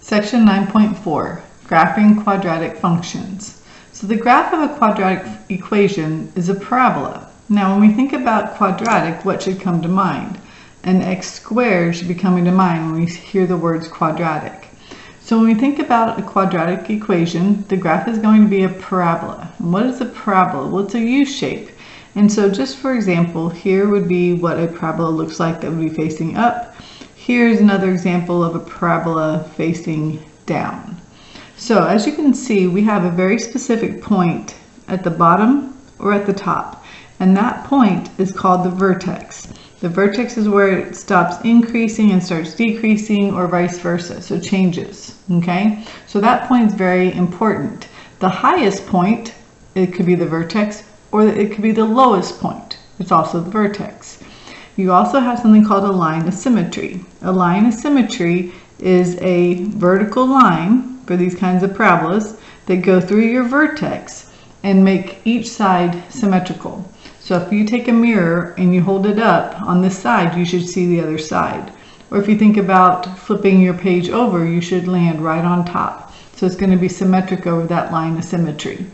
Section 9.4, Graphing Quadratic Functions. So the graph of a quadratic equation is a parabola. Now when we think about quadratic, what should come to mind? An x squared should be coming to mind when we hear the words quadratic. So when we think about a quadratic equation, the graph is going to be a parabola. And what is a parabola? Well, it's a U shape. And so just for example, here would be what a parabola looks like that would be facing up. Here's another example of a parabola facing down. So as you can see, we have a very specific point at the bottom or at the top. And that point is called the vertex. The vertex is where it stops increasing and starts decreasing, or vice versa, so changes, okay? So that point is very important. The highest point, it could be the vertex, or it could be the lowest point. It's also the vertex. You also have something called a line of symmetry. A line of symmetry is a vertical line for these kinds of parabolas that go through your vertex and make each side symmetrical. So if you take a mirror and you hold it up on this side, you should see the other side. Or if you think about flipping your page over, you should land right on top. So it's going to be symmetric over that line of symmetry.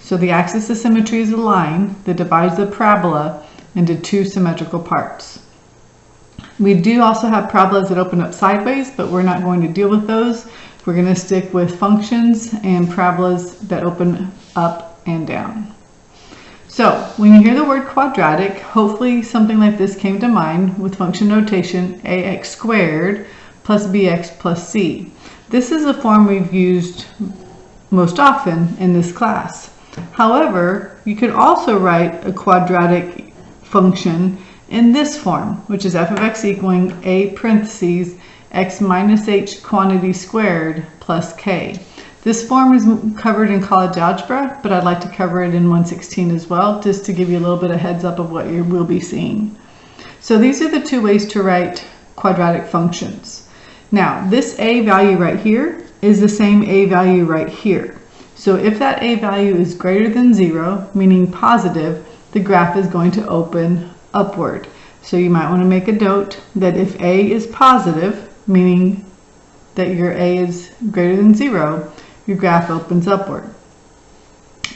So the axis of symmetry is a line that divides the parabola into two symmetrical parts. We do also have parabolas that open up sideways, but we're not going to deal with those. We're going to stick with functions and parabolas that open up and down. So when you hear the word quadratic, hopefully something like this came to mind with function notation ax squared plus bx plus c. This is a form we've used most often in this class. However, you could also write a quadratic function in this form, which is f of x equaling a parentheses x minus h quantity squared plus k. This form is covered in college algebra, but I'd like to cover it in 116 as well, just to give you a little bit of heads up of what you will be seeing. So these are the two ways to write quadratic functions. Now, this a value right here is the same a value right here. So if that a value is greater than 0, meaning positive, the graph is going to open upward. So you might want to make a note that if a is positive, meaning that your a is greater than 0, your graph opens upward.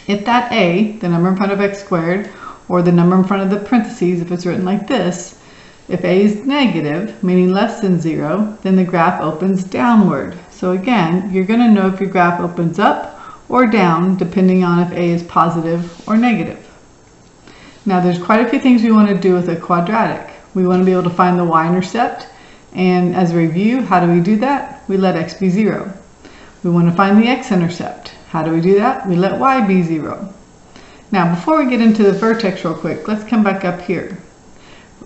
If that a, the number in front of x squared, or the number in front of the parentheses, if it's written like this, if a is negative, meaning less than 0, then the graph opens downward. So again, you're going to know if your graph opens up or down, depending on if a is positive or negative. Now there's quite a few things we want to do with a quadratic. We want to be able to find the y-intercept, and as a review, how do we do that? We let x be 0. We want to find the x-intercept. How do we do that? We let y be 0. Now before we get into the vertex real quick, let's come back up here.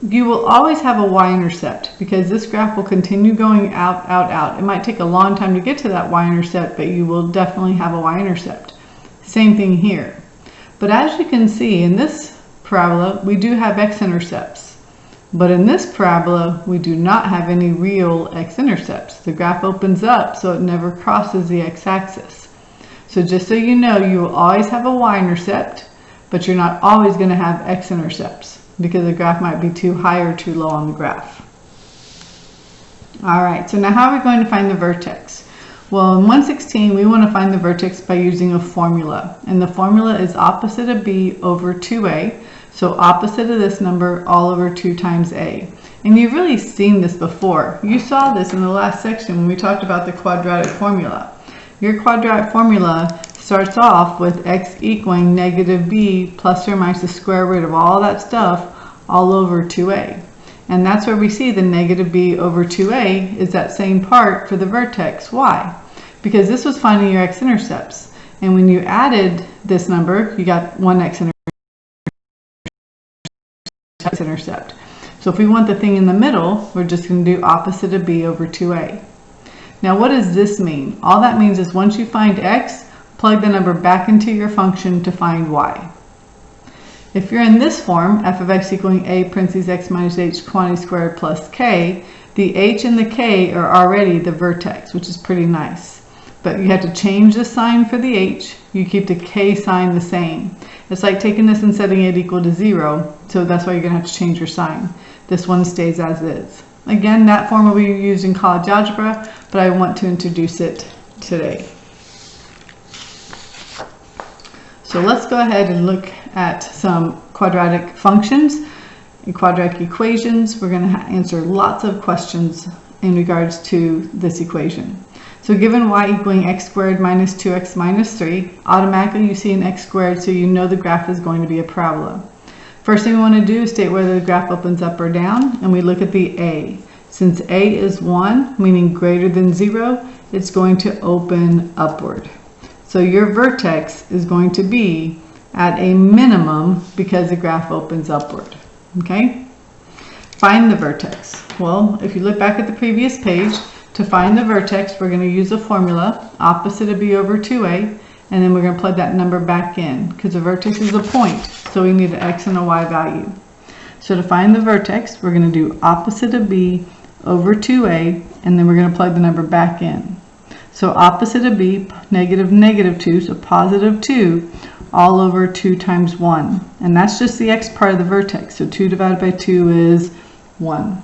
You will always have a y-intercept because this graph will continue going out, out, out. It might take a long time to get to that y-intercept, but you will definitely have a y-intercept. Same thing here. But as you can see in this parabola, we do have x-intercepts. But in this parabola, we do not have any real x-intercepts. The graph opens up, so it never crosses the x-axis. So just so you know, you will always have a y-intercept, but you're not always going to have x-intercepts because the graph might be too high or too low on the graph. All right, so now how are we going to find the vertex? Well, in 116, we want to find the vertex by using a formula. And the formula is opposite of b over 2a. So opposite of this number, all over 2 times a. And you've really seen this before. You saw this in the last section when we talked about the quadratic formula. Your quadratic formula starts off with x equaling negative b plus or minus the square root of all that stuff all over 2a. And that's where we see the negative b over 2a is that same part for the vertex. Why? Because this was finding your x-intercepts. And when you added this number, you got one x-intercept. So if we want the thing in the middle, we're just going to do opposite of b over 2a. Now what does this mean? All that means is once you find x, plug the number back into your function to find y. If you're in this form, f of x equaling a parentheses x minus h quantity squared plus k, the h and the k are already the vertex, which is pretty nice. But you have to change the sign for the h. You keep the k sign the same. It's like taking this and setting it equal to 0, so that's why you're going to have to change your sign. This one stays as is. Again, that form will be used in college algebra, but I want to introduce it today. So let's go ahead and look at some quadratic functions and quadratic equations. We're going to answer lots of questions in regards to this equation. So given y equaling x squared minus 2x minus 3, automatically you see an x squared, so you know the graph is going to be a parabola. First thing we want to do is state whether the graph opens up or down, and we look at the a. Since a is 1, meaning greater than 0, it's going to open upward. So your vertex is going to be at a minimum because the graph opens upward. Okay? Find the vertex. Well, if you look back at the previous page, to find the vertex, we're going to use a formula, opposite of b over 2a, and then we're going to plug that number back in because the vertex is a point, so we need an x and a y value. So to find the vertex, we're going to do opposite of b over 2a, and then we're going to plug the number back in. So opposite of b, negative 2, so positive 2, all over 2 times 1. And that's just the x part of the vertex. So 2 divided by 2 is 1.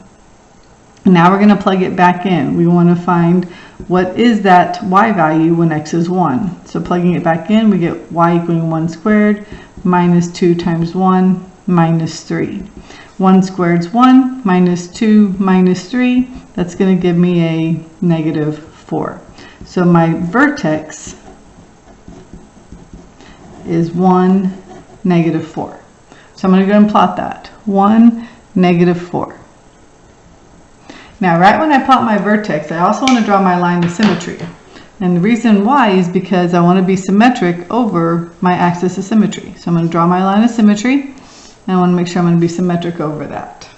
And now we're going to plug it back in. We want to find what is that y value when x is 1. So plugging it back in, we get y equaling 1 squared minus 2 times 1 minus 3. 1 squared is 1, minus 2 minus 3. That's going to give me a negative 4. So my vertex is 1, negative 4. So I'm going to go and plot that. 1, negative 4. Now, right when I plot my vertex, I also want to draw my line of symmetry. And the reason why is because I want to be symmetric over my axis of symmetry. So I'm going to draw my line of symmetry, and I want to make sure I'm going to be symmetric over that.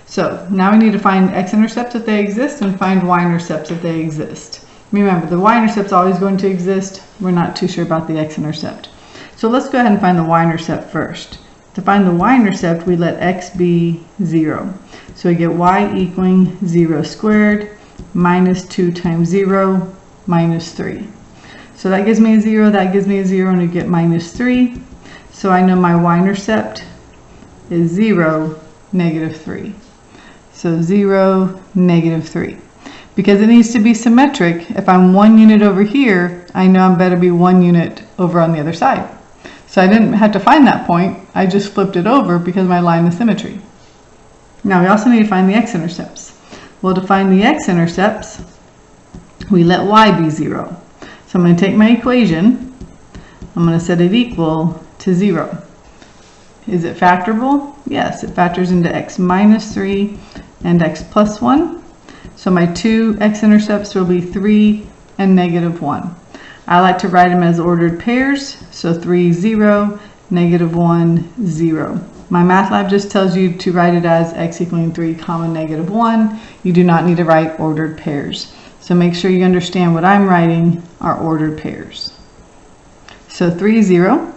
So now we need to find x-intercepts if they exist and find y-intercepts if they exist. Remember, the y-intercept is always going to exist. We're not too sure about the x-intercept. So let's go ahead and find the y-intercept first. To find the y-intercept, we let x be 0. So we get y equaling 0 squared minus 2 times 0 minus 3. So that gives me a 0, that gives me a 0, and we get minus 3. So I know my y-intercept is 0, negative 3. So 0, negative 3. Because it needs to be symmetric, if I'm 1 unit over here, I know I'm better be 1 unit over on the other side. So I didn't have to find that point, I just flipped it over because my line is symmetry. Now we also need to find the x-intercepts. Well, to find the x-intercepts, we let y be 0. So I'm going to take my equation, I'm going to set it equal to 0. Is it factorable? Yes, it factors into x minus 3 and x plus 1. So my two x-intercepts will be 3 and negative 1. I like to write them as ordered pairs, so 3, 0, negative 1, 0. My math lab just tells you to write it as x equaling 3 comma negative 1. You do not need to write ordered pairs. So make sure you understand what I'm writing are ordered pairs. So 3, 0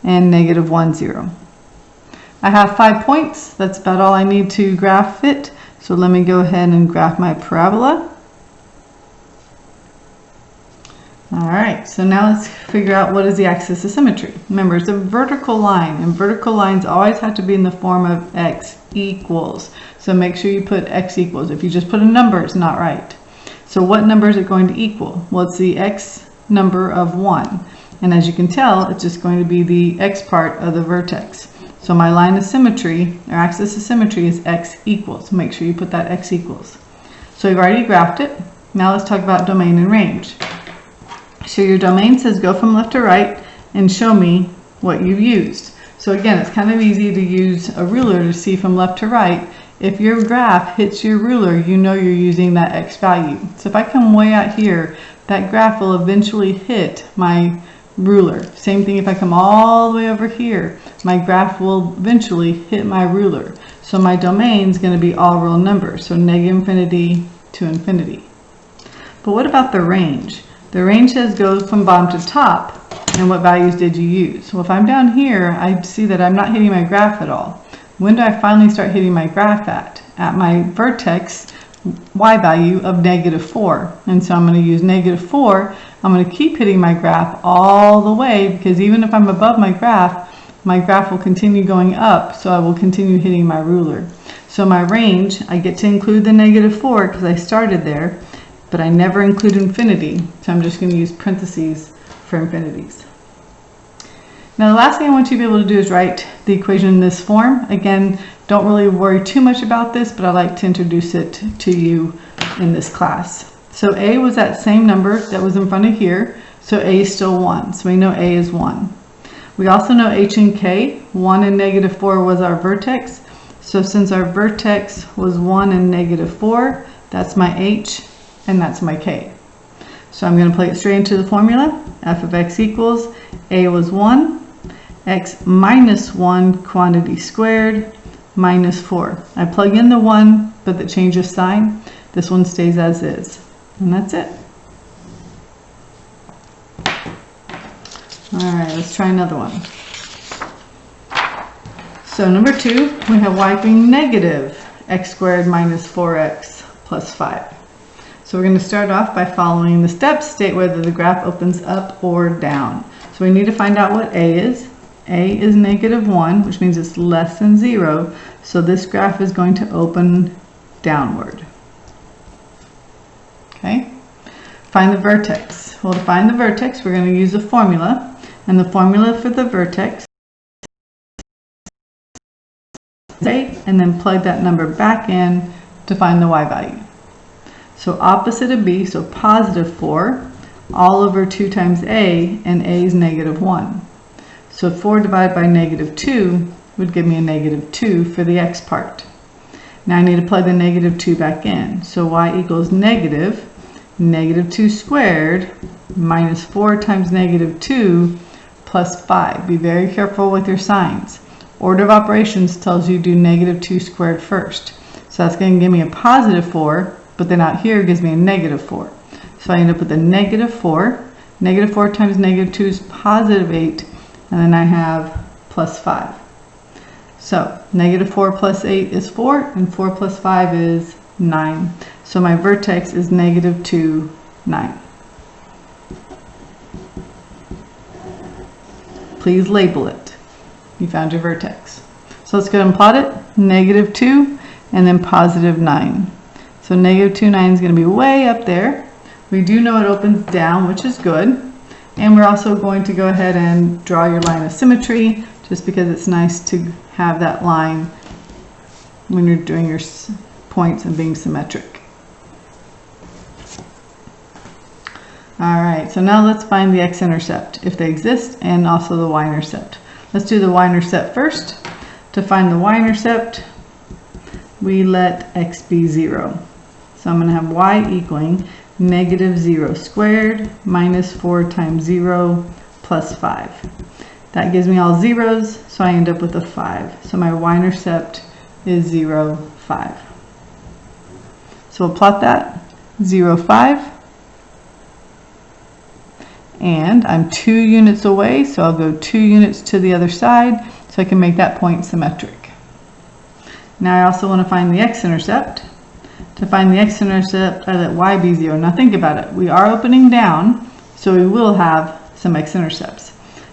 and negative 1, 0. I have 5 points. That's about all I need to graph it. So let me go ahead and graph my parabola. Alright, so now let's figure out what is the axis of symmetry. Remember, it's a vertical line, and vertical lines always have to be in the form of x equals. So make sure you put x equals. If you just put a number, it's not right. So what number is it going to equal? Well, it's the x number of 1. And as you can tell, it's just going to be the x part of the vertex. So my line of symmetry, or axis of symmetry, is x equals. Make sure you put that x equals. So we've already graphed it. Now let's talk about domain and range. So your domain says go from left to right and show me what you've used. So again, it's kind of easy to use a ruler to see from left to right. If your graph hits your ruler, you know you're using that x value. So if I come way out here, that graph will eventually hit my ruler. Same thing if I come all the way over here, my graph will eventually hit my ruler. So my domain is going to be all real numbers, so negative infinity to infinity. But what about the range? The range says go from bottom to top, and what values did you use? Well, if I'm down here, I see that I'm not hitting my graph at all. When do I finally start hitting my graph at? At my vertex y value of negative 4. And so I'm going to use negative 4. I'm going to keep hitting my graph all the way, because even if I'm above my graph will continue going up, so I will continue hitting my ruler. So my range, I get to include the -4 because I started there, but I never include infinity. So I'm just going to use parentheses for infinities. Now the last thing I want you to be able to do is write the equation in this form. Again, don't really worry too much about this, but I like to introduce it to you in this class. So A was that same number that was in front of here, so A is still 1. So we know A is 1. We also know H and K, 1 and -4 was our vertex. So since our vertex was 1 and -4, that's my H and that's my K. So I'm going to plug it straight into the formula. F of x equals A was 1, x minus 1 quantity squared minus 4. I plug in the 1, but the change of sign. This one stays as is. And that's it. Alright, let's try another one. So number 2, we have y equaling negative x squared minus 4x plus 5. So we're going to start off by following the steps, state whether the graph opens up or down. So we need to find out what A is. A is -1, which means it's less than 0. So this graph is going to open downward. Okay? Find the vertex. Well, to find the vertex, we're going to use a formula. And the formula for the vertex is A, and then plug that number back in to find the y value. So opposite of B, so positive 4, all over 2 times A, and A is -1. So 4 divided by -2 would give me a -2 for the x part. Now I need to plug the -2 back in. So y equals -2 squared minus 4 times -2 plus 5. Be very careful with your signs. Order of operations tells you do -2 squared first. So that's going to give me a positive 4, but then out here gives me a -4. So I end up with a -4. -4 times -2 is positive 8, and then I have plus 5. So -4 plus 8 is 4, and 4 plus 5 is 9. So my vertex is -2, 9. Please label it. You found your vertex. So let's go ahead and plot it. -2 and then positive 9. So -2, 9 is going to be way up there. We do know it opens down, which is good. And we're also going to go ahead and draw your line of symmetry, just because it's nice to have that line when you're doing your points and being symmetric. Alright, so now let's find the x-intercept, if they exist, and also the y-intercept. Let's do the y-intercept first. To find the y-intercept, we let x be 0. So I'm going to have y equaling -0 squared minus 4 times 0 plus 5. That gives me all zeros, so I end up with a 5. So my y-intercept is 0, 5. So we'll plot that, 0, 5. And I'm 2 units away, so I'll go 2 units to the other side so I can make that point symmetric. Now I also want to find the x-intercept. To find the x-intercept, I let y be 0. Now think about it. We are opening down, so we will have some x-intercepts.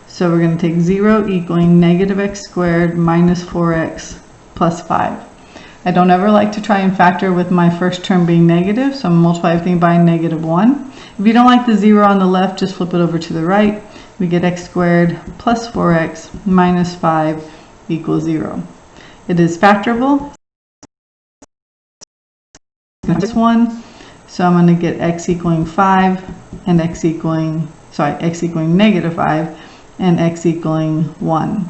So we're going to take 0 equaling -x squared minus 4x plus 5. I don't ever like to try and factor with my first term being negative, so I'm going to multiply everything by -1. If you don't like the 0 on the left, just flip it over to the right. We get x squared plus 4x minus 5 equals 0. It is factorable. This one, so I'm going to get x equaling 5 and x equaling -5 and x equaling 1.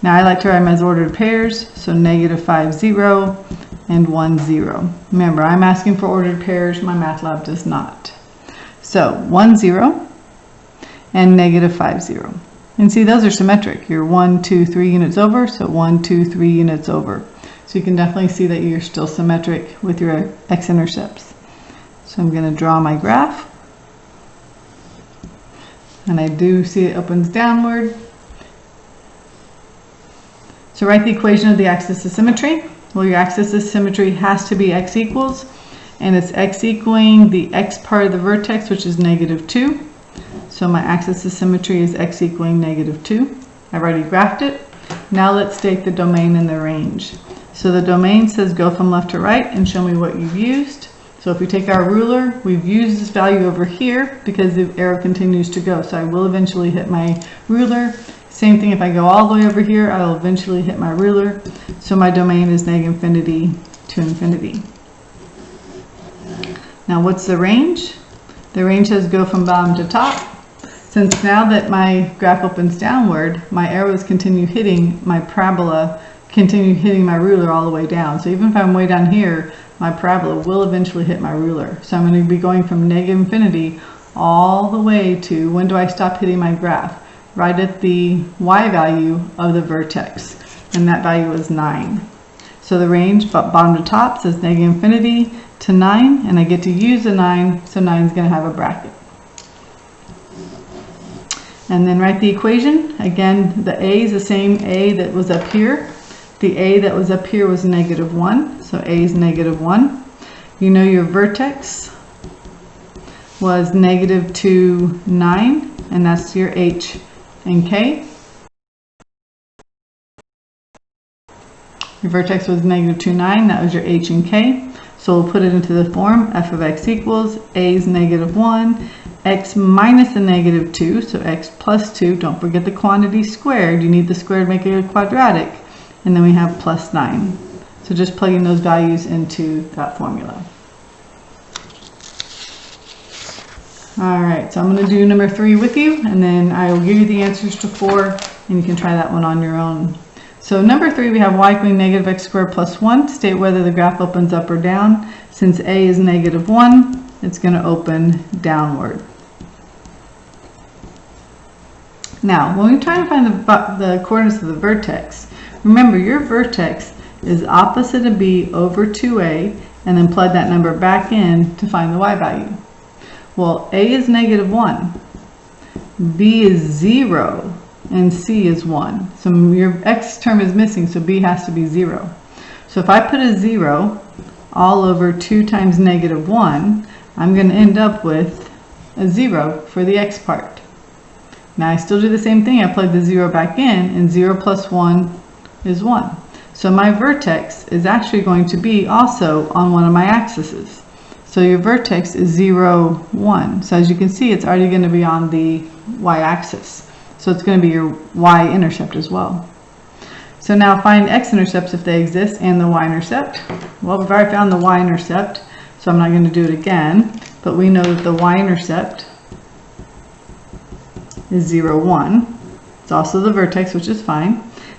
Now I like to write them as ordered pairs, so -5, 0 and 1, 0. Remember, I'm asking for ordered pairs, my MATLAB does not. So 1, 0 and -5, 0. And see, those are symmetric. You're 1, 2, 3 units over, so 1, 2, 3 units over. So you can definitely see that you're still symmetric with your x-intercepts. So I'm going to draw my graph. And I do see it opens downward. So write the equation of the axis of symmetry. Well, your axis of symmetry has to be x equals, and it's x equaling the x part of the vertex, which is -2. So my axis of symmetry is x equaling -2. I've already graphed it. Now let's state the domain and the range. So the domain says go from left to right and show me what you've used. So if we take our ruler, we've used this value over here because the arrow continues to go. So I will eventually hit my ruler. Same thing if I go all the way over here, I will eventually hit my ruler. So my domain is -infinity to infinity. Now what's the range? The range says go from bottom to top. Since now that my graph opens downward, my arrows continue hitting my parabola, continue hitting my ruler all the way down. So even if I'm way down here, my parabola will eventually hit my ruler. So I'm going to be going from -infinity all the way to, when do I stop hitting my graph? Right at the y value of the vertex, and that value is 9. So the range bottom to top says -infinity to 9, and I get to use the 9, so 9 is going to have a bracket. And then write the equation. Again, the a is the same a that was up here. The a that was up here was -1, so a is -1. You know your vertex was -2, 9, and that's your h and k. Your vertex was -2, 9, that was your h and k. So we'll put it into the form f of x equals a is -1, x minus the -2, so x plus 2. Don't forget the quantity squared. You need the square to make it a quadratic. And then we have plus 9. So just plugging those values into that formula. Alright, so I'm going to do number 3 with you, and then I will give you the answers to 4, and you can try that one on your own. So number 3, we have y equaling -x squared plus 1. State whether the graph opens up or down. Since a is -1, it's going to open downward. Now, when we try to find the coordinates of the vertex, remember your vertex is opposite of b over 2a, and then plug that number back in to find the y value. Well, a is -1, b is 0, and c is 1. So your x term is missing, so b has to be 0. So if I put a 0 all over 2 times -1, I'm going to end up with a 0 for the x part. Now I still do the same thing. I plug the 0 back in, and 0 plus 1 is 1. So my vertex is actually going to be also on one of my axes. So your vertex is 0, 1. So as you can see, it's already going to be on the y-axis. So it's going to be your y-intercept as well. So now find x-intercepts if they exist, and the y-intercept. Well, we've already found the y-intercept, so I'm not going to do it again. But we know that the y-intercept is 0, 1. It's also the vertex, which is fine.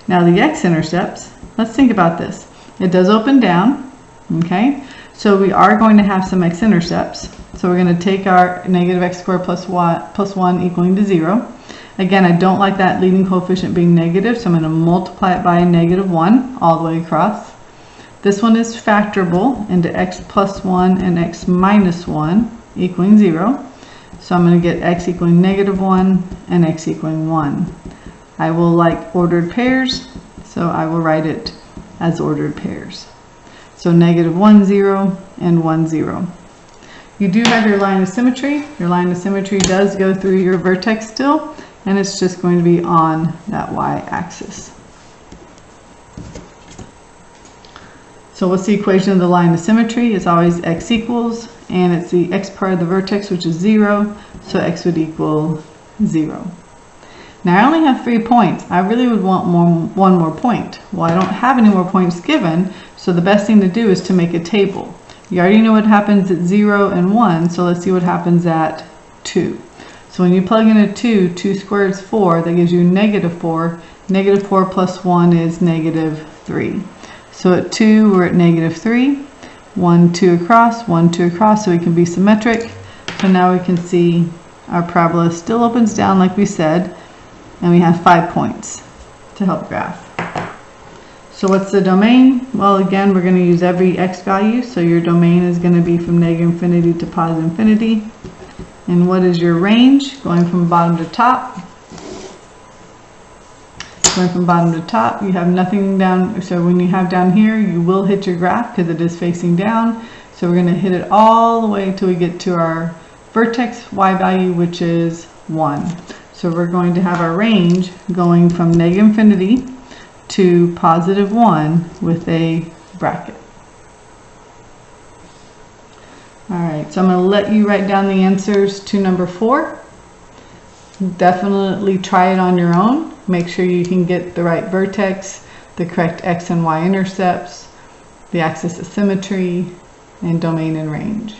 Now the x-intercepts, let's think about this. It does open down, okay? So we are going to have some x-intercepts. So we're going to take our -x squared plus 1 equaling to 0. Again, I don't like that leading coefficient being negative, so I'm going to multiply it by a -1 all the way across. This one is factorable into x plus 1 and x minus 1 equaling 0. So I'm going to get x equaling -1 and x equaling 1. I will like ordered pairs, so I will write it as ordered pairs. So -1, 0, and 1, 0. You do have your line of symmetry. Your line of symmetry does go through your vertex still, and it's just going to be on that y-axis. So what's the equation of the line of symmetry? It's always x equals, and it's the x part of the vertex, which is 0, so x would equal 0. Now I only have 3 points. I really would want one more point. Well, I don't have any more points given, so the best thing to do is to make a table. You already know what happens at 0 and 1, so let's see what happens at 2. So when you plug in a 2, 2 squared is 4, that gives you -4. -4 plus 1 is -3. So at 2, we're at -3. 1, 2 across, 1, 2 across, so we can be symmetric. So now we can see our parabola still opens down like we said, and we have 5 points to help graph. So what's the domain? Well, again, we're going to use every x value, so your domain is going to be from -infinity to +infinity. And what is your range? Going from bottom to top. Going from bottom to top, you have nothing down, so when you have down here, you will hit your graph because it is facing down. So we're going to hit it all the way until we get to our vertex y value, which is 1. So we're going to have our range going from -infinity to +1 with a bracket. Alright, so I'm going to let you write down the answers to number 4. Definitely try it on your own. Make sure you can get the right vertex, the correct x and y intercepts, the axis of symmetry, and domain and range.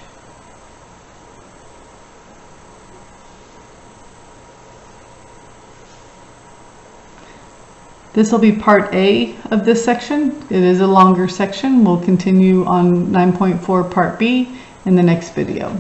This will be part A of this section. It is a longer section. We'll continue on 9.4 part B in the next video.